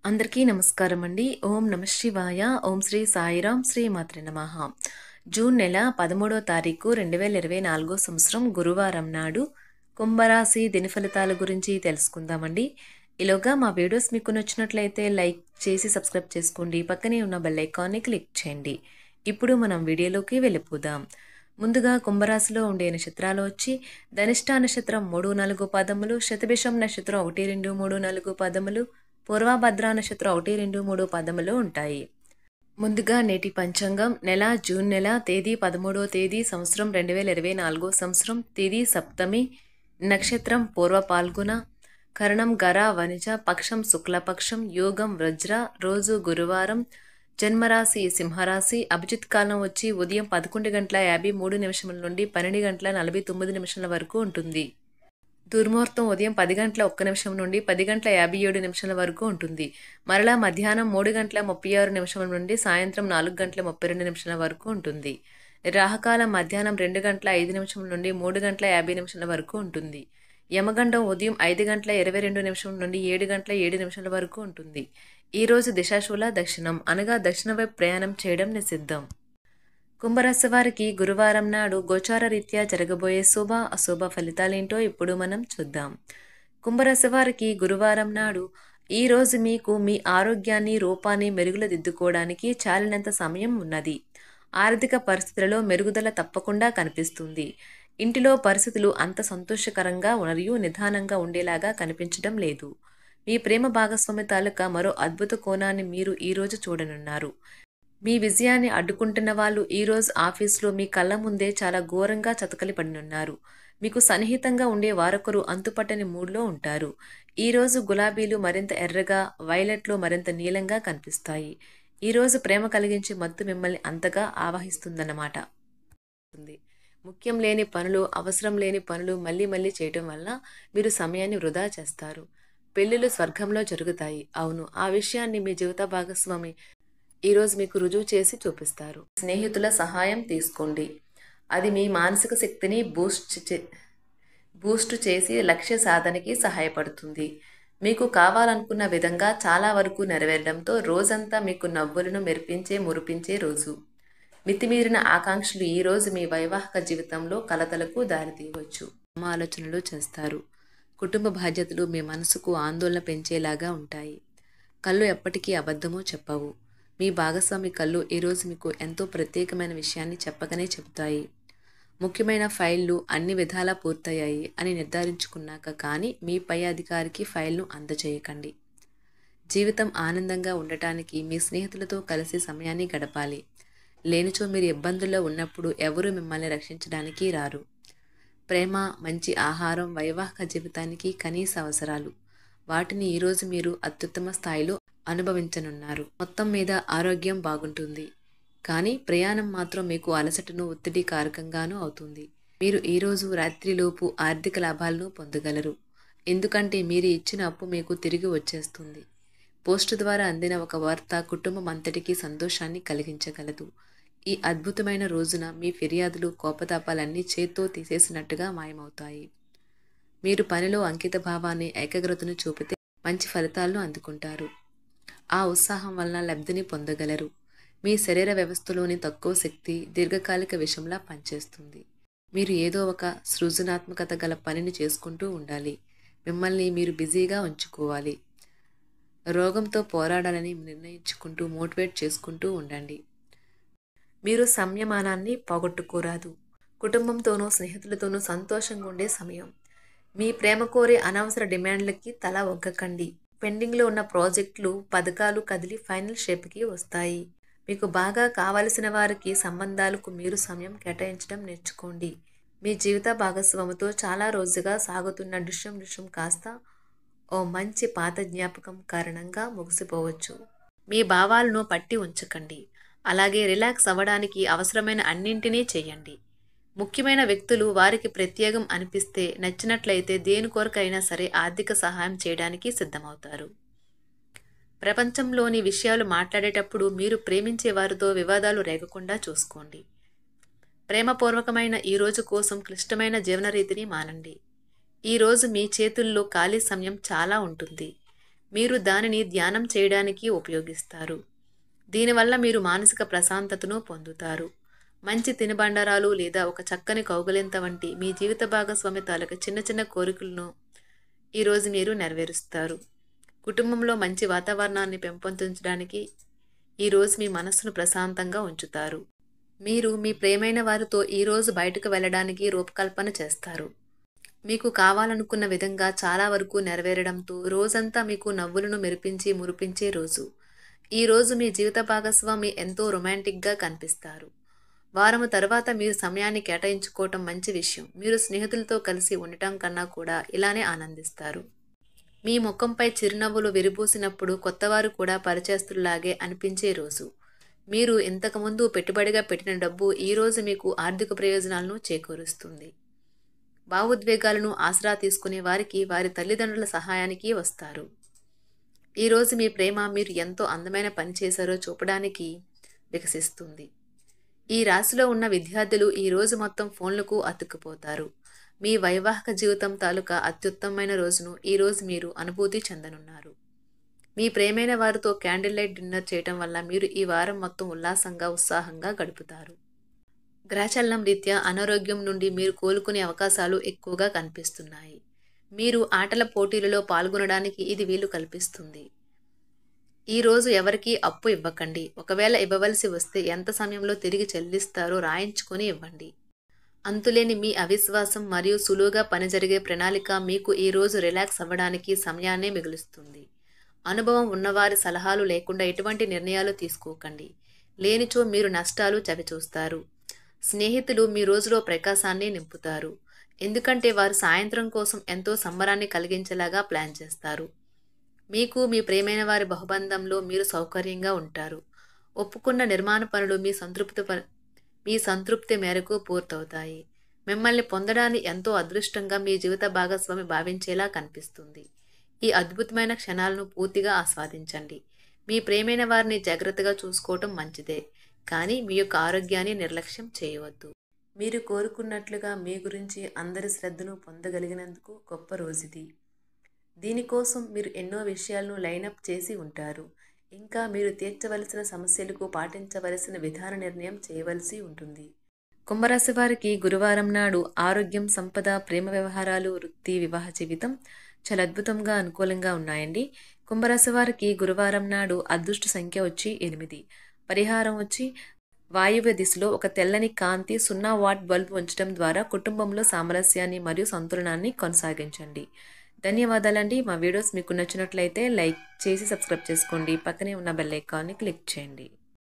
అందరికీ నమస్కారం అండి. ఓం నమ శివాయ. ఓం శ్రీ సాయిరాం శ్రీ మాత్రే నమః. జూన్ నెల 13వ తారీఖు 2024 సంవత్సరం గురువారం నాడు కుంభరాశి దిన ఫలితాల గురించి తెలుసుకుందామండి. ఈలోగా మా వీడియోస్ మీకు నచ్చినట్లయితే లైక్ చేసి సబ్స్క్రైబ్ చేసుకోండి. పక్కనే ఉన్న బెల్ ఐకాన్ని క్లిక్ చేయండి. ఇప్పుడు మనం వీడియోలోకి వెళ్ళిపోదాం. ముందుగా కుంభరాశిలో ఉండే నక్షత్రాలు వచ్చి ధనిష్ట నక్షత్రం 3, 4 పాదములు, శతభిషం నక్షత్రం 1, 2, 3, 4 పాదములు, పూర్వభద్ర నక్షత్రం 1, 2, 3 పాదములు ఉంటాయి. ముందుగా నేటి పంచాంగం నెల జూన్ నెల తేదీ 13వ తేదీ సంవత్సరం 2024 సంవత్సరం తిథి సప్తమి, నక్షత్రం పూర్వ పాల్గొన, కరణం గర వనిజ, పక్షం శుక్లపక్షం, యోగం వజ్ర, రోజు గురువారం, జన్మరాశి సింహరాశి, అభిజిత్ కాలం వచ్చి ఉదయం 11:53 నుండి 12:49 వరకు ఉంటుంది. దుర్ముహూర్తం ఉదయం 10:01 నుండి 10:57 వరకు ఉంటుంది. మరలా మధ్యాహ్నం 3:36 నుండి సాయంత్రం 4:32 వరకు ఉంటుంది. రాహుకాలం మధ్యాహ్నం 2:05 నుండి 3:50 వరకు ఉంటుంది. యమగండం ఉదయం 5:22 నుండి 7:07 వరకు ఉంటుంది. ఈ రోజు దిశాశూల దక్షిణం అనగా దక్షిణ వైపు ప్రయాణం చేయడం నిషిద్ధం. కుంభరాశి వారికి గురువారం నాడు గోచార రీత్యా జరగబోయే శుభ అశుభ ఫలితాలేంటో ఇప్పుడు మనం చూద్దాం. కుంభరాశి వారికి గురువారం నాడు ఈ రోజు మీకు మీ ఆరోగ్యాన్ని రూపాన్ని మెరుగుదిద్దుకోవడానికి చాలినంత సమయం ఉన్నది. ఆర్థిక పరిస్థితులలో మెరుగుదల తప్పకుండా కనిపిస్తుంది. ఇంటిలో పరిస్థితులు అంత సంతోషకరంగా మరియు నిదానంగా ఉండేలాగా కనిపించడం లేదు. మీ ప్రేమ భాగస్వామి తాలూకా మరో అద్భుత కోణాన్ని మీరు ఈరోజు చూడనున్నారు. మీ విజయాన్ని అడ్డుకుంటున్న వాళ్ళు ఈరోజు ఆఫీసులో మీ కళ్ళ ముందే చాలా ఘోరంగా చతకలి పడినున్నారు. మీకు సన్నిహితంగా ఉండే వారొకరు అంతుపట్టని మూడ్లో ఉంటారు. ఈరోజు గులాబీలు మరింత ఎర్రగా, వైలెట్లు మరింత నీలంగా కనిపిస్తాయి. ఈరోజు ప్రేమ కలిగించే మత్తు మిమ్మల్ని అంతగా ఆవహిస్తుందన్నమాట. ముఖ్యం లేని పనులు, అవసరం లేని పనులు మళ్ళీ మళ్ళీ చేయటం వల్ల మీరు సమయాన్ని వృధా చేస్తారు. పెళ్లిళ్ళు స్వర్గంలో జరుగుతాయి. అవును, ఆ విషయాన్ని మీ జీవిత భాగస్వామి ఈరోజు మీకు రుజువు చేసి చూపిస్తారు. స్నేహితుల సహాయం తీసుకోండి. అది మీ మానసిక శక్తిని బూస్ట్ చేసి లక్ష్య సాధనకి సహాయపడుతుంది. మీకు కావాలనుకున్న విధంగా చాలా వరకు నెరవేరడంతో రోజంతా మీకు నవ్వులను మురిపించే రోజు. మితిమీరిన ఆకాంక్షలు ఈరోజు మీ వైవాహిక జీవితంలో కలతలకు దారితీయవచ్చు. ఆలోచనలు చేస్తారు. కుటుంబ బాధ్యతలు మీ మనసుకు ఆందోళన పెంచేలాగా ఉంటాయి. కళ్ళు ఎప్పటికీ అబద్ధమో చెప్పవు. మీ భాగస్వామి కళ్ళు ఈరోజు మీకు ఎంతో ప్రత్యేకమైన విషయాన్ని చెప్పకనే చెబుతాయి. ముఖ్యమైన ఫైళ్లు అన్ని విధాలా పూర్తయ్యాయి అని నిర్ధారించుకున్నాక కానీ మీ పై అధికారికి ఫైల్ను అందజేయకండి. జీవితం ఆనందంగా ఉండటానికి మీ స్నేహితులతో కలిసి సమయాన్ని గడపాలి. లేనిచో మీరు ఇబ్బందుల్లో ఉన్నప్పుడు ఎవరూ మిమ్మల్ని రక్షించడానికి రారు. ప్రేమ, మంచి ఆహారం వైవాహిక జీవితానికి కనీస అవసరాలు. వాటిని ఈరోజు మీరు అత్యుత్తమ స్థాయిలో అనుభవించనున్నారు. మొత్తం మీద ఆరోగ్యం బాగుంటుంది. కానీ ప్రయాణం మాత్రం మీకు అలసటను, ఒత్తిడి కారకంగానూ అవుతుంది. మీరు ఈరోజు రాత్రిలోపు ఆర్థిక లాభాలను పొందగలరు. ఎందుకంటే మీరు ఇచ్చిన అప్పు మీకు తిరిగి వచ్చేస్తుంది. పోస్టు ద్వారా అందిన ఒక వార్త కుటుంబం అంతటికీ సంతోషాన్ని కలిగించగలదు. ఈ అద్భుతమైన రోజున మీ ఫిర్యాదులు, కోపతాపాలన్నీ చేత్తో తీసేసినట్టుగా మాయమవుతాయి. మీరు పనిలో అంకిత భావాన్ని, ఏకాగ్రతను చూపితే మంచి ఫలితాలను అందుకుంటారు. ఆ ఉత్సాహం వలన లబ్ధిని పొందగలరు. మీ శరీర వ్యవస్థలోని తక్కువ శక్తి దీర్ఘకాలిక విషంలా పనిచేస్తుంది. మీరు ఏదో ఒక సృజనాత్మకత గల పనిని చేసుకుంటూ ఉండాలి. మిమ్మల్ని మీరు బిజీగా ఉంచుకోవాలి. రోగంతో పోరాడాలని నిర్ణయించుకుంటూ మోటివేట్ చేసుకుంటూ ఉండండి. మీరు సంయమనాన్ని పోగొట్టుకోరాదు. కుటుంబంతోనూ స్నేహితులతోనూ సంతోషంగా ఉండే సమయం. మీ ప్రేమ కోరే అనవసర డిమాండ్లకి తల ఒగ్గకండి. పెండింగ్లో ఉన్న ప్రాజెక్టులు, పథకాలు కదిలి ఫైనల్ షేప్కి వస్తాయి. మీకు బాగా కావలసిన వారికి సంబంధాలకు మీరు సమయం కేటాయించడం నేర్చుకోండి. మీ జీవిత భాగస్వామితో చాలా రోజుగా సాగుతున్న డిష్యం కాస్త ఓ మంచి పాత జ్ఞాపకం కారణంగా ముగిసిపోవచ్చు. మీ భావాలను పట్టి ఉంచకండి. అలాగే రిలాక్స్ అవ్వడానికి అవసరమైన అన్నింటినీ చేయండి. ముఖ్యమైన వ్యక్తులు వారికి ప్రత్యేకం అనిపిస్తే నచ్చినట్లయితే దేని కొరకైనా సరే ఆర్థిక సహాయం చేయడానికి సిద్ధమవుతారు. ప్రపంచంలోని విషయాలు మాట్లాడేటప్పుడు మీరు ప్రేమించే వారితో వివాదాలు రేగకుండా చూసుకోండి. ప్రేమపూర్వకమైన ఈ రోజు కోసం క్లిష్టమైన జీవన రీతిని మానండి. ఈరోజు మీ చేతుల్లో ఖాళీ సమయం చాలా ఉంటుంది. మీరు దానిని ధ్యానం చేయడానికి ఉపయోగిస్తారు. దీనివల్ల మీరు మానసిక ప్రశాంతతను పొందుతారు. మంచి తినుబండారాలు లేదా ఒక చక్కని కౌగిలింత వంటి మీ జీవిత భాగస్వామి తాలూకా చిన్న చిన్న కోరికలను ఈరోజు మీరు నెరవేరుస్తారు. కుటుంబంలో మంచి వాతావరణాన్ని పెంపొందించడానికి ఈరోజు మీ మనస్సును ప్రశాంతంగా ఉంచుతారు. మీరు మీ ప్రియమైన వారితో ఈరోజు బయటకు వెళ్ళడానికి రూపకల్పన చేస్తారు. మీకు కావాలనుకున్న విధంగా చాలా వరకు నెరవేరడంతో రోజంతా మీకు నవ్వులను మెరిపించి మురిపించే రోజు. ఈరోజు మీ జీవిత భాగస్వామి ఎంతో రొమాంటిక్గా కనిపిస్తారు. వారము తర్వాత మీరు సమయాన్ని కేటాయించుకోవటం మంచి విషయం. మీరు స్నేహితులతో కలిసి ఉండటం కన్నా కూడా ఇలానే ఆనందిస్తారు. మీ ముఖంపై చిరునవ్వులు విరిబూసినప్పుడు కొత్తవారు కూడా పరిచయస్తుల్లాగే అనిపించే రోజు. మీరు ఇంతకుముందు పెట్టుబడిగా పెట్టిన డబ్బు ఈరోజు మీకు ఆర్థిక ప్రయోజనాలను చేకూరుస్తుంది. భావోద్వేగాలను ఆసరా తీసుకునే వారికి వారి తల్లిదండ్రుల సహాయానికి వస్తారు. ఈరోజు మీ ప్రేమ మీరు ఎంతో అందమైన పని చేశారో చూపడానికి వికసిస్తుంది. ఈ రాశిలో ఉన్న విద్యార్థులు ఈరోజు మొత్తం ఫోన్లకు అతుక్కుపోతారు. మీ వైవాహిక జీవితం తాలూకా అత్యుత్తమమైన రోజును ఈరోజు మీరు అనుభూతి చెందనున్నారు. మీ ప్రేమైన వారితో క్యాండిల్ లైట్ డిన్నర్ చేయటం వల్ల మీరు ఈ వారం మొత్తం ఉల్లాసంగా ఉత్సాహంగా గడుపుతారు. గ్రహచలనం రీత్యా అనారోగ్యం నుండి మీరు కోలుకునే అవకాశాలు ఎక్కువగా కనిపిస్తున్నాయి. మీరు ఆటల పోటీలలో పాల్గొనడానికి ఇది వీలు కల్పిస్తుంది. ఈరోజు ఎవరికీ అప్పు ఇవ్వకండి. ఒకవేళ ఇవ్వవలసి వస్తే ఎంత సమయంలో తిరిగి చెల్లిస్తారో రాయించుకొని ఇవ్వండి. అంతులేని మీ అవిశ్వాసం మరియు సులువుగా పని జరిగే ప్రణాళిక మీకు ఈరోజు రిలాక్స్ అవ్వడానికి సమయాన్నే మిగులుస్తుంది. అనుభవం ఉన్నవారి సలహాలు లేకుండా ఎటువంటి నిర్ణయాలు తీసుకోకండి. లేనిచో మీరు నష్టాలు చవిచూస్తారు. స్నేహితులు మీ రోజులో ప్రకాశాన్ని నింపుతారు. ఎందుకంటే వారు సాయంత్రం కోసం ఎంతో సంబరాన్ని కలిగించేలాగా ప్లాన్ చేస్తారు. మీకు మీ ప్రియమైన వారి బహుబంధంలో మీరు సౌకర్యంగా ఉంటారు. ఒప్పుకున్న నిర్మాణ పనులు మీ సంతృప్తి మేరకు పూర్తవుతాయి. మిమ్మల్ని పొందడాన్ని ఎంతో అదృష్టంగా మీ జీవిత భాగస్వామి భావించేలా కనిపిస్తుంది. ఈ అద్భుతమైన క్షణాలను పూర్తిగా ఆస్వాదించండి. మీ ప్రియమైన వారిని జాగ్రత్తగా చూసుకోవటం మంచిదే, కానీ మీ యొక్క ఆరోగ్యాన్ని నిర్లక్ష్యం చేయవద్దు. మీరు కోరుకున్నట్లుగా మీ గురించి అందరి శ్రద్ధను పొందగలిగినందుకు గొప్ప రోజుది. దీనికోసం మీరు ఎన్నో విషయాలను లైనప్ చేసి ఉంటారు. ఇంకా మీరు తీర్చవలసిన సమస్యలకు పాటించవలసిన విధాన నిర్ణయం చేయవలసి ఉంటుంది. కుంభరాశి వారికి గురువారం నాడు ఆరోగ్యం, సంపద, ప్రేమ వ్యవహారాలు, వృత్తి, వివాహ జీవితం చాలా అద్భుతంగా అనుకూలంగా ఉన్నాయండి. కుంభరాశి వారికి గురువారం నాడు అదృష్ట సంఖ్య వచ్చి 8. పరిహారం వచ్చి వాయువ్య దిశలో ఒక తెల్లని కాంతి 0 వాట్ బల్బ్ ఉంచడం ద్వారా కుటుంబంలో సామరస్యాన్ని మరియు సంతులనాన్ని కొనసాగించండి. ధన్యవాదాలండి. మా వీడియోస్ మీకు నచ్చినట్లయితే లైక్ చేసి సబ్స్క్రైబ్ చేసుకోండి. పక్కనే ఉన్న బెల్ ఐకాన్ని క్లిక్ చేయండి.